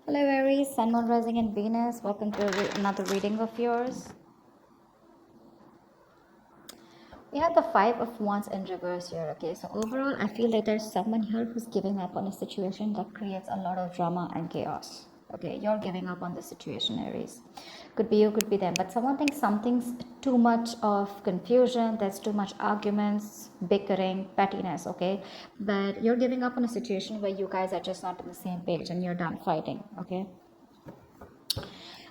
Hello Aries, Sun, Moon, Rising and Venus. Welcome to another reading of yours. We have the Five of Wands in reverse here, okay? So overall, I feel that there's someone here who's giving up on a situation that creates a lot of drama and chaos. Okay, you're giving up on the situation, Aries. Could be you, could be them. But someone thinks something's too much of confusion, there's too much arguments, bickering, pettiness, okay? But you're giving up on a situation where you guys are just not on the same page and you're done fighting, okay?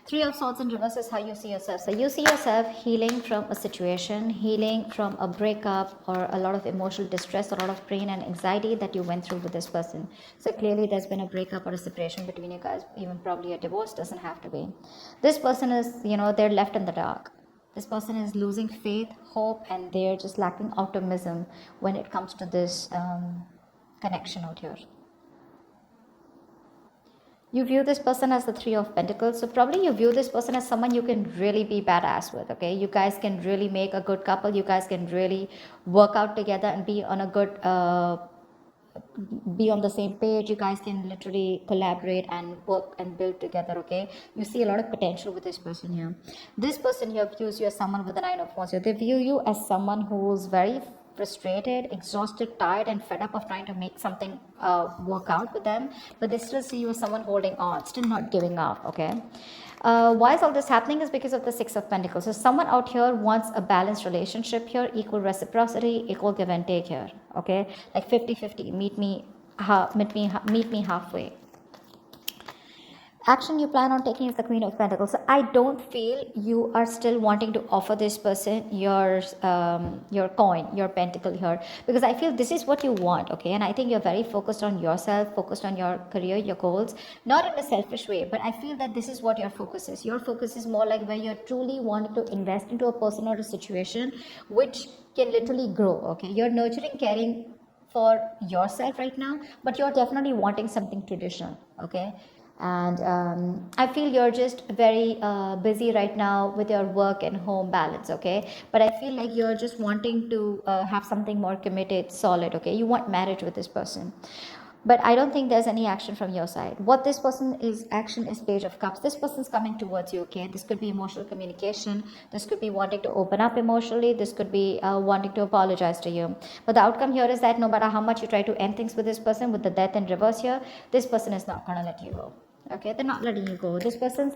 Three of Swords in reverse is how you see yourself. So you see yourself healing from a situation, healing from a breakup or a lot of emotional distress, a lot of pain and anxiety that you went through with this person. So clearly there's been a breakup or a separation between you guys, even probably a divorce, doesn't have to be. This person is, they're left in the dark. This person is losing faith, hope, and they're just lacking optimism when it comes to this connection out here. You view this person as the Three of Pentacles, so probably you view this person as someone you can really be badass with. Okay, you guys can really make a good couple, you guys can really work out together and be on a good be on the same page. You guys can literally collaborate and work and build together. Okay, you see a lot of potential with this person here. This person here views you as someone with the Nine of Wands. They view you as someone who's very frustrated, exhausted, tired, and fed up of trying to make something work out with them, but they still see you as someone holding on, still not giving up. Okay, why is all this happening is because of the Six of Pentacles. So someone out here wants a balanced relationship here, equal reciprocity, equal give and take here. Okay, like 50-50. Meet me halfway. Action you plan on taking is the Queen of Pentacles. So I don't feel you are still wanting to offer this person your coin, your pentacle here, because I feel this is what you want. Okay, and I think you're very focused on yourself, focused on your career, your goals, not in a selfish way, but I feel that this is what your focus is. Your focus is more like where you're truly wanting to invest into a person or a situation which can literally grow. Okay, you're nurturing, caring for yourself right now, but you're definitely wanting something traditional. Okay, and I feel you're just very busy right now with your work and home balance. Okay, but I feel like you're just wanting to have something more committed, solid. Okay, you want marriage with this person, but I don't think there's any action from your side. What this person is action is Page of Cups. This person's coming towards you. Okay, this could be emotional communication, this could be wanting to open up emotionally, this could be wanting to apologize to you, but the outcome here is that no matter how much you try to end things with this person, with the Death in reverse here, this person is not going to let you go. Okay, they're not letting you go. This person's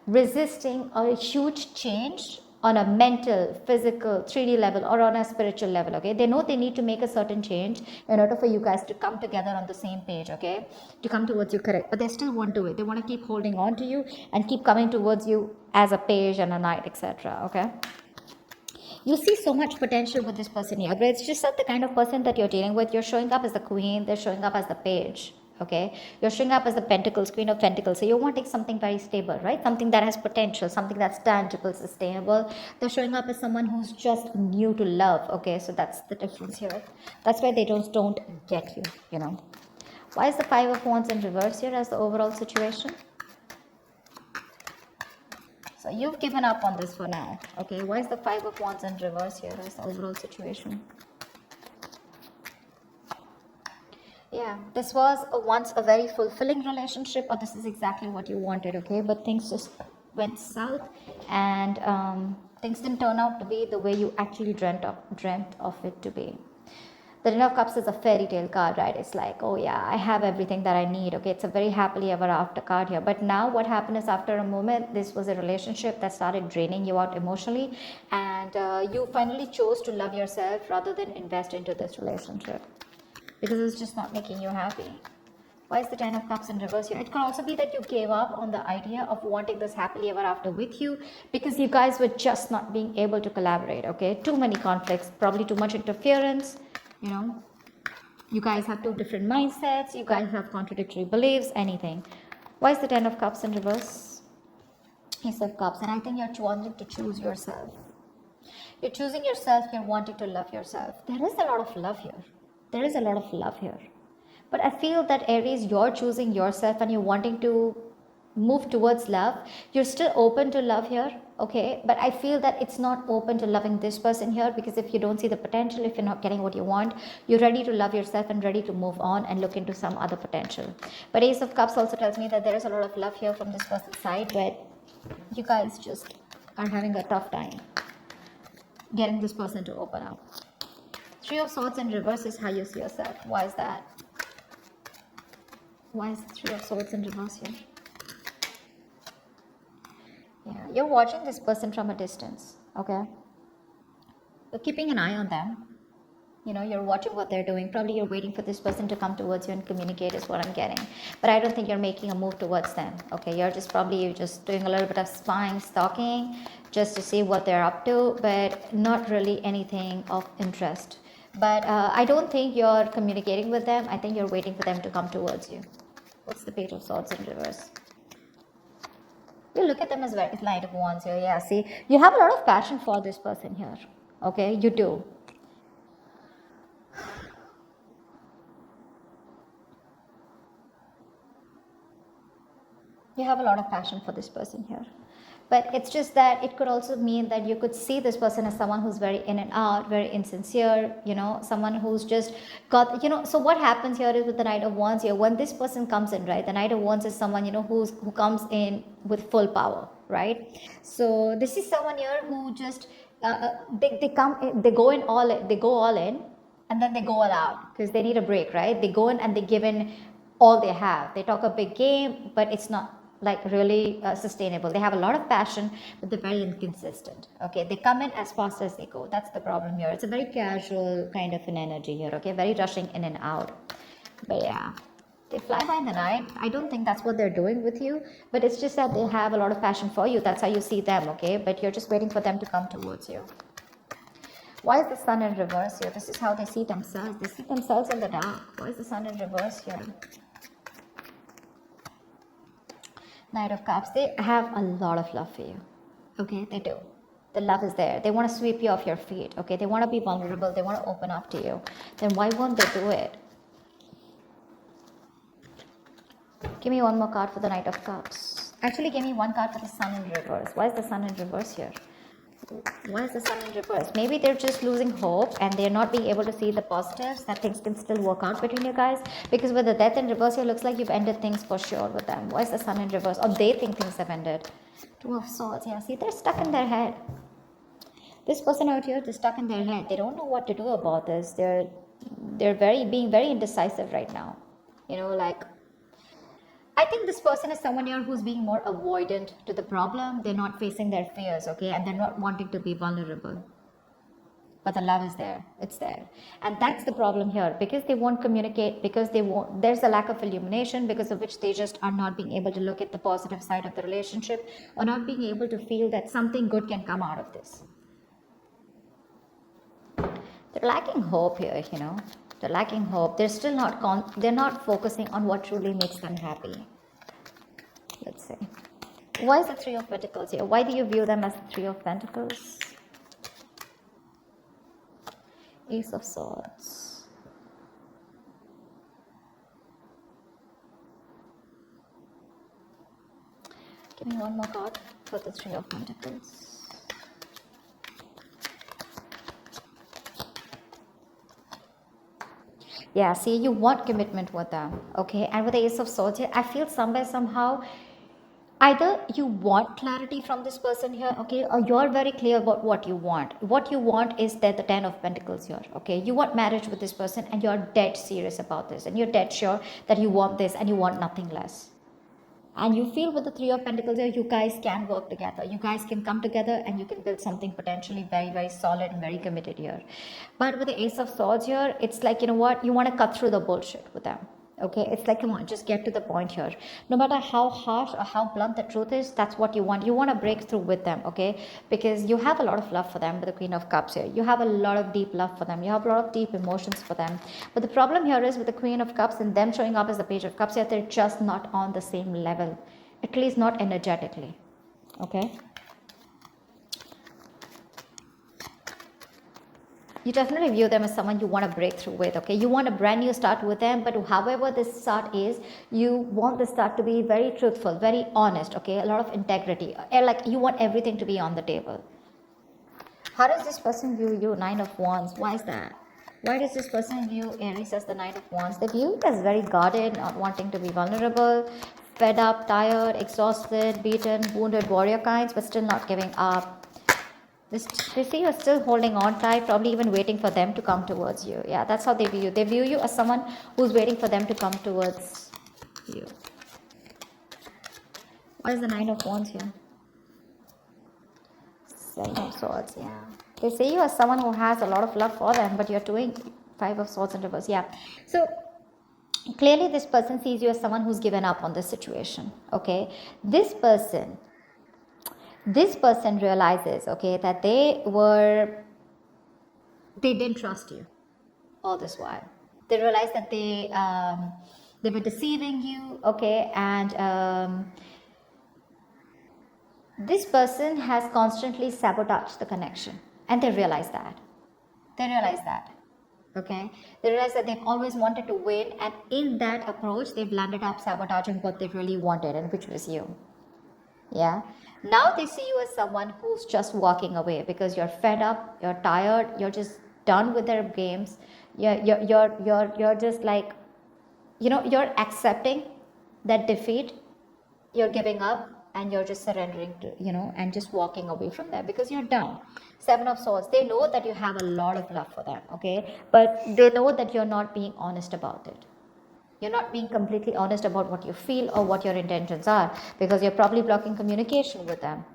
resisting a huge change on a mental, physical, 3D level or on a spiritual level. Okay, they know they need to make a certain change in order for you guys to come together on the same page. Okay, to come towards you, correct, but they still won't do it. They want to keep holding on to you and keep coming towards you as a page and a knight, etc. Okay, you see so much potential with this person here, but it's just not the kind of person that you're dealing with. You're showing up as the queen, they're showing up as the page. Okay, you're showing up as the Pentacles, Queen of Pentacles, so you're wanting something very stable, right? Something that has potential, something that's tangible, sustainable. They're showing up as someone who's just new to love. Okay, so that's the difference here. That's why they don't get you. Why is the Five of Wands in reverse here as the overall situation? So you've given up on this for now. Okay, why is the Five of Wands in reverse here as the overall situation? Yeah, this was once a very fulfilling relationship, or this is exactly what you wanted. Okay, but things just went south, and things didn't turn out to be the way you actually dreamt of it to be. The Ten of Cups is a fairy tale card, right? It's like, oh yeah, I have everything that I need. Okay, it's a very happily ever after card here. But now what happened is, after a moment, this was a relationship that started draining you out emotionally, and you finally chose to love yourself rather than invest into this relationship because it's just not making you happy. Why is the Ten of Cups in reverse here? It could also be that you gave up on the idea of wanting this happily ever after with you because you guys were just not being able to collaborate. Okay, too many conflicts, probably too much interference. You guys have two different mindsets, you guys have contradictory beliefs, anything. Why is the Ten of Cups in reverse? Ace of Cups. And I think you're wanting to choose yourself. You're choosing yourself, you're wanting to love yourself. There is a lot of love here. There is a lot of love here. But I feel that Aries, you're choosing yourself and you're wanting to move towards love. You're still open to love here, okay, but I feel that it's not open to loving this person here, because if you don't see the potential, if you're not getting what you want, you're ready to love yourself and ready to move on and look into some other potential. But Ace of Cups also tells me that there is a lot of love here from this person's side, but you guys just are having a tough time getting this person to open up. Three of Swords in reverse is how you see yourself. Why is that? Why is the Three of Swords in reverse here? Yeah, you're watching this person from a distance, okay? You're keeping an eye on them. You know, you're watching what they're doing. Probably you're waiting for this person to come towards you and communicate is what I'm getting. But I don't think you're making a move towards them, okay? You're just doing a little bit of spying, stalking, just to see what they're up to, but not really anything of interest. But I don't think you're communicating with them. I think you're waiting for them to come towards you. What's the Page of Swords in reverse? You look at them as well. It's Knight of Wands here. Yeah, see, you have a lot of passion for this person here. Okay, you do. You have a lot of passion for this person here. But it's just that it could also mean that you could see this person as someone who's very in and out, very insincere, you know, someone who's just got, you know. So what happens here is with the Knight of Wands here, when this person comes in, right, the Knight of Wands is someone, you know, who comes in with full power, right? So this is someone here who just, they come in, they go all in, and then they go all out because they need a break, right? They go in and they give in all they have. They talk a big game, but it's not like really sustainable. They have a lot of passion, but they're very inconsistent. Okay, they come in as fast as they go. That's the problem here. It's a very casual kind of an energy here. Okay, very rushing in and out. But yeah, they fly by in the night. I don't think that's what they're doing with you, but it's just that they have a lot of passion for you. That's how you see them. Okay, but you're just waiting for them to come towards you. Why is the Sun in reverse here? This is how they see themselves. They see themselves in the dark. Why is the Sun in reverse here? Knight of Cups. They have a lot of love for you. Okay, they do. The love is there. They want to sweep you off your feet. Okay, they want to be vulnerable. They want to open up to you. Then why won't they do it? Give me one more card for the Knight of Cups. Actually, give me one card for the Sun in reverse. Why is the Sun in reverse here? Why is the Sun in reverse? Maybe they're just losing hope and they're not being able to see the positives, that things can still work out between you guys. Because with the Death in reverse here, looks like you've ended things for sure with them. Why is the Sun in reverse? Or they think things have ended. Two of Swords. Yeah, see, they're stuck in their head. This person out here, they're stuck in their head. They don't know what to do about this. They're being very indecisive right now. You know, like, I think this person is someone here who's being more avoidant to the problem. They're not facing their fears, okay? And they're not wanting to be vulnerable. But the love is there. It's there. And that's the problem here. Because they won't communicate, because there's a lack of illumination, because of which they just are not being able to look at the positive side of the relationship, or not being able to feel that something good can come out of this. They're lacking hope here, you know. They're lacking hope. They're still they're not focusing on what truly makes them happy. Let's see. Why is the Three of Pentacles here? Why do you view them as the Three of Pentacles? Ace of Swords. Give me one more card for the Three of Pentacles. Yeah, see, you want commitment with them, okay? And with the Ace of Swords here, I feel somewhere, somehow, either you want clarity from this person here, okay, or you're very clear about what you want. What you want is that the Ten of Pentacles here, okay? You want marriage with this person and you're dead serious about this, and you're dead sure that you want this and you want nothing less. And you feel with the Three of Pentacles here, you guys can work together. You guys can come together and you can build something potentially very, very solid and very committed here. But with the Ace of Swords here, it's like, you know what? You want to cut through the bullshit with them. Okay, it's like, come on, just get to the point here. No matter how harsh or how blunt the truth is, that's what you want. You want to break through with them, okay? Because you have a lot of love for them with the Queen of Cups here. You have a lot of deep love for them. You have a lot of deep emotions for them. But the problem here is with the Queen of Cups and them showing up as the Page of Cups here, they're just not on the same level. At least not energetically, okay? you definitely view them as someone you want to break through with, okay? You want a brand new start with them, but however this start is, you want the start to be very truthful, very honest, okay? A lot of integrity, like you want everything to be on the table. How does this person view you? Nine of Wands. Why is that? Why does this person view Aries as the Nine of Wands? They view it as very guarded, not wanting to be vulnerable, fed up, tired, exhausted, beaten, wounded warrior kinds, but still not giving up. They see you're still holding on tight, probably even waiting for them to come towards you. Yeah, that's how they view you. They view you as someone who's waiting for them to come towards you. What is the Nine of Wands here? Seven of Swords, yeah. They see you as someone who has a lot of love for them, but you're doing Five of Swords in reverse. Yeah. So clearly this person sees you as someone who's given up on this situation. Okay. This person realizes, okay, that they didn't trust you all this while. They realized that they were deceiving you, okay, and this person has constantly sabotaged the connection, and they realize that. Okay, they realize that they've always wanted to win, and in that approach, they've landed up sabotaging what they really wanted, and which was you. Yeah. Now they see you as someone who's just walking away because you're fed up, you're tired, you're just done with their games. You're just like, you're accepting that defeat, you're giving up, and you're just surrendering to, and just walking away from there because you're done. Seven of Swords, they know that you have a lot of love for them, okay? But they know that you're not being honest about it. You're not being completely honest about what you feel or what your intentions are because you're probably blocking communication with them.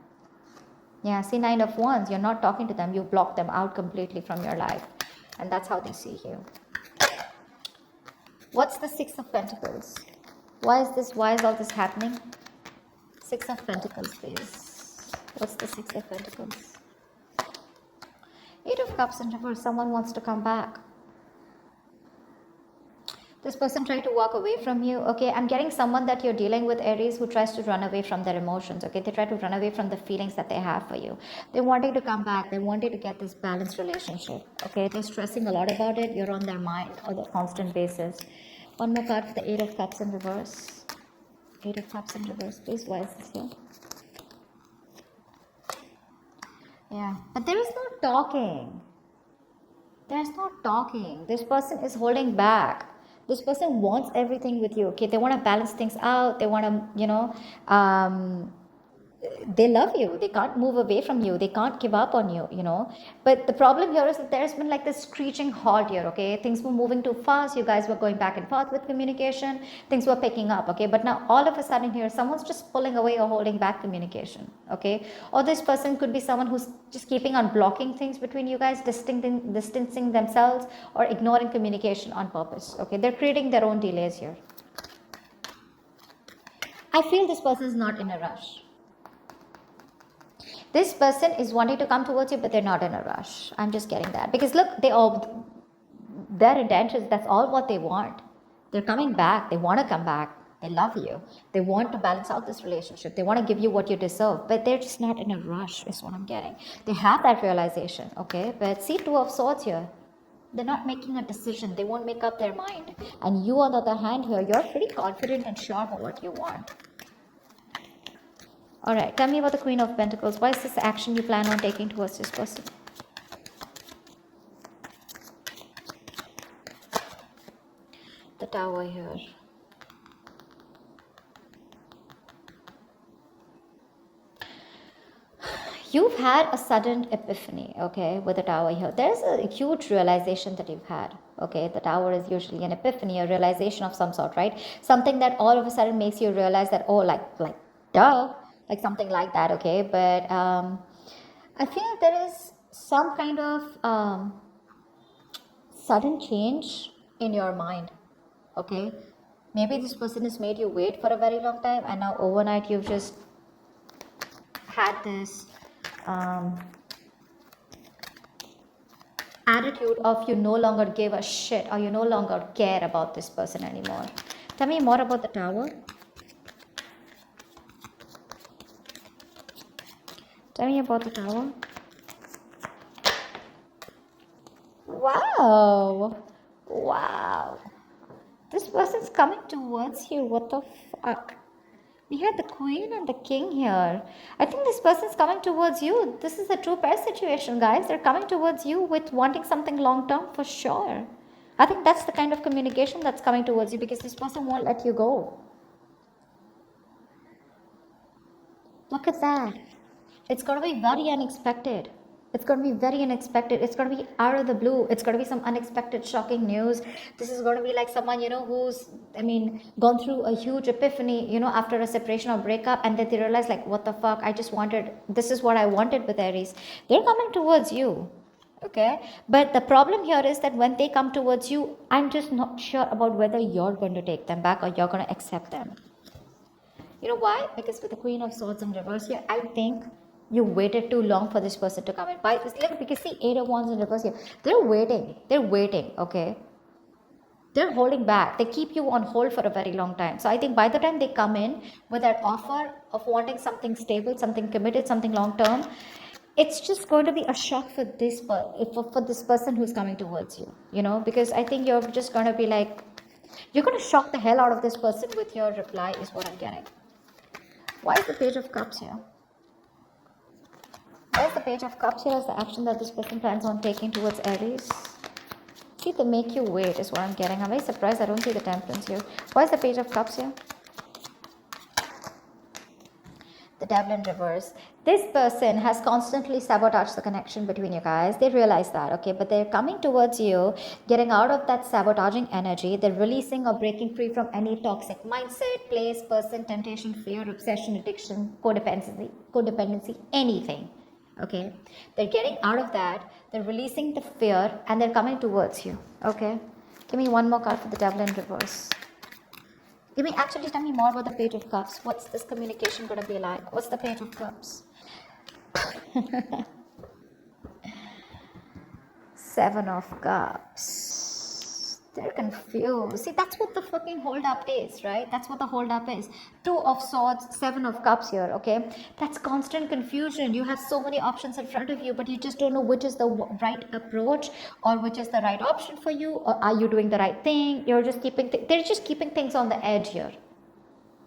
Yeah, see, Nine of Wands, you're not talking to them. You block them out completely from your life. And that's how they see you. What's the Six of Pentacles? Why is all this happening? Six of Pentacles, please. What's the Six of Pentacles? Eight of Cups in reverse. Someone wants to come back. This person tried to walk away from you. Okay, I'm getting someone that you're dealing with, Aries, who tries to run away from their emotions. Okay, they try to run away from the feelings that they have for you. They're wanting to come back. They wanted to get this balanced relationship. Okay, they're stressing a lot about it. You're on their mind on a constant basis. One more card for the Eight of Cups in reverse. Eight of Cups in reverse, please. Why is this here? Yeah, but there is no talking. There's no talking. This person is holding back. This person wants everything with you, okay? They want to balance things out. They want to, they love you. They can't move away from you. They can't give up on you. But the problem here is that there's been like this screeching halt here, okay? Things were moving too fast. You guys were going back and forth with communication. Things were picking up, okay? But now all of a sudden here, someone's just pulling away or holding back communication, okay? Or this person could be someone who's just keeping on blocking things between you guys, distancing themselves or ignoring communication on purpose, okay? They're creating their own delays here. I feel this person is not in a rush. This person is wanting to come towards you, but they're not in a rush. I'm just getting that. Because look, their intentions, that's all what they want. They're coming back. They want to come back. They love you. They want to balance out this relationship. They want to give you what you deserve, but they're just not in a rush, is what I'm getting. They have that realization, okay? But see, Two of Swords here. They're not making a decision. They won't make up their mind. And you, on the other hand here, you're pretty confident and sure about what you want. All right, tell me about the Queen of Pentacles. What is this action you plan on taking towards this person? The Tower here. You've had a sudden epiphany, okay, with the Tower here. There's a huge realization that you've had, okay? The Tower is usually an epiphany, a realization of some sort, right? Something that all of a sudden makes you realize that, oh, like duh, like something like that, okay? But I feel there is some kind of sudden change in your mind, okay? Maybe this person has made you wait for a very long time, and now overnight you've just had this attitude of you no longer give a shit or you no longer care about this person anymore. Tell me more about the Tower. Tell me about the Tower. Wow. Wow. This person's coming towards you. What the fuck? We had the queen and the king here. I think this person's coming towards you. This is a true pair situation, guys. They're coming towards you with wanting something long term for sure. I think that's the kind of communication that's coming towards you because this person won't let you go. Look at that. It's going to be very unexpected. It's going to be very unexpected. It's going to be out of the blue. It's going to be some unexpected, shocking news. This is going to be like someone, who's, gone through a huge epiphany, after a separation or breakup. And then they realize, like, what the fuck? This is what I wanted with Aries. They're coming towards you. Okay. But the problem here is that when they come towards you, I'm just not sure about whether you're going to take them back or you're going to accept them. You know why? Because with the Queen of Swords in reverse here, I think you waited too long for this person to come in. Why? Because see, Eight of Wands in reverse here. They're waiting, okay? They're holding back. They keep you on hold for a very long time. So I think by the time they come in with that offer of wanting something stable, something committed, something long term, it's just going to be a shock for this person who's coming towards you, because I think you're just going to be like, you're going to shock the hell out of this person with your reply is what I'm getting. Why is the Page of Cups here? Why is the Page of Cups here as the action that this person plans on taking towards Aries? See, they make you wait is what I'm getting. I'm very surprised I don't see the Temperance here. Why is the Page of Cups here? The Devil in reverse. This person has constantly sabotaged the connection between you guys. They realize that, okay? But they're coming towards you, getting out of that sabotaging energy. They're releasing or breaking free from any toxic mindset, place, person, temptation, fear, obsession, addiction, codependency, anything. Okay? They're getting out of that. They're releasing the fear and they're coming towards you. Okay? Give me one more card for the Devil in reverse. Actually tell me more about the Page of Cups. What's this communication going to be like? What's the Page of Cups? Seven of Cups. They're confused. See, that's what the fucking hold up is, right? That's what the hold up is. Two of Swords, Seven of Cups here, okay? That's constant confusion. You have so many options in front of you, but you just don't know which is the right approach or which is the right option for you, or are you doing the right thing? You're just they're just keeping things on the edge here,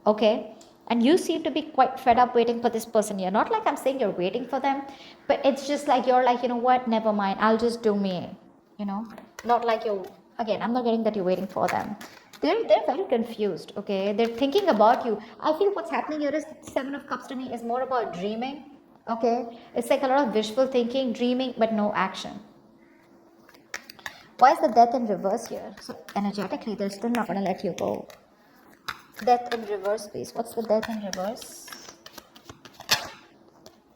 okay? And you seem to be quite fed up waiting for this person here. Not like I'm saying you're waiting for them, but it's just like you're like, you know what, never mind, I'll just do me, not like you're, again, I'm not getting that you're waiting for them. They're very confused, okay? They're thinking about you. I feel what's happening here is Seven of Cups to me is more about dreaming, okay? It's like a lot of wishful thinking, dreaming, but no action. Why is the Death in reverse here? So energetically, they're still not going to let you go. Death in reverse, please. What's the Death in reverse?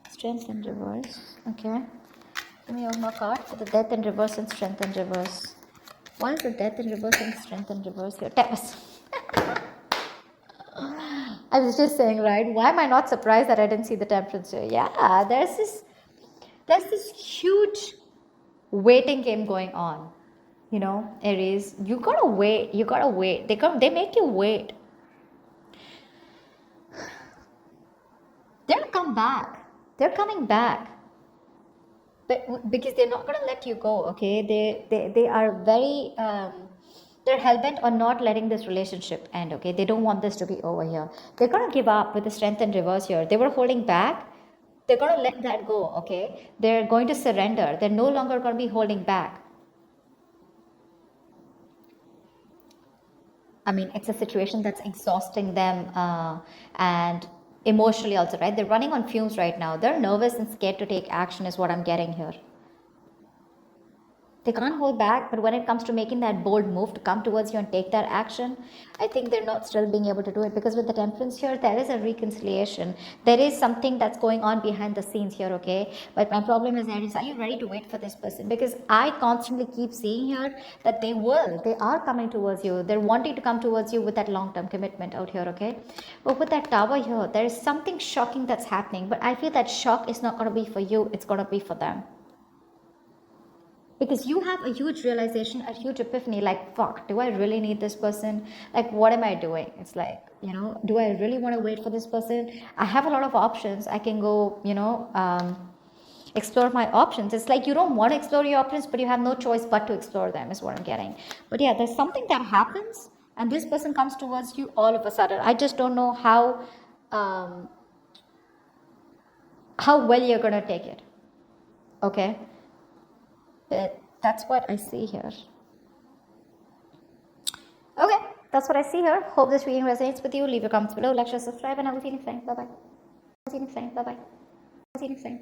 Strength in reverse. Okay. Give me one more card for the Death in reverse and Strength in reverse. Why is the Death in reverse and Strength in reverse here? Tempest. I was just saying, right? Why am I not surprised that I didn't see the Temperance here? Yeah, there's this huge waiting game going on. Aries, you gotta wait. They make you wait. They'll come back. They're coming back. But because they're not going to let you go, okay? They are very, they're hell-bent on not letting this relationship end, okay? They don't want this to be over here. They're going to give up with the Strength in reverse here. They were holding back. They're going to let that go, okay? They're going to surrender. They're no longer going to be holding back. It's a situation that's exhausting them and emotionally also, right? They're running on fumes right now. They're nervous and scared to take action is what I'm getting here. They can't hold back, but when it comes to making that bold move to come towards you and take that action, I think they're not still being able to do it, because with the Temperance here, there is a reconciliation. There is something that's going on behind the scenes here, okay? But my problem is, Aries, are you ready to wait for this person? Because I constantly keep seeing here that they are coming towards you. They're wanting to come towards you with that long-term commitment out here, okay? But with that Tower here, there is something shocking that's happening, but I feel that shock is not going to be for you, it's going to be for them. Because you have a huge realization, a huge epiphany, like, fuck, do I really need this person? Like, what am I doing? It's like, do I really want to wait for this person? I have a lot of options. I can go, explore my options. It's like you don't want to explore your options, but you have no choice but to explore them, is what I'm getting. But yeah, there's something that happens, and this person comes towards you all of a sudden. I just don't know um, how well you're gonna take it. Okay, but that's what I see here. Okay, that's what I see here. Hope this reading resonates with you. Leave your comments below, like, share, subscribe, and I will see you next time. Bye bye. See you next time. Bye bye. See you next time.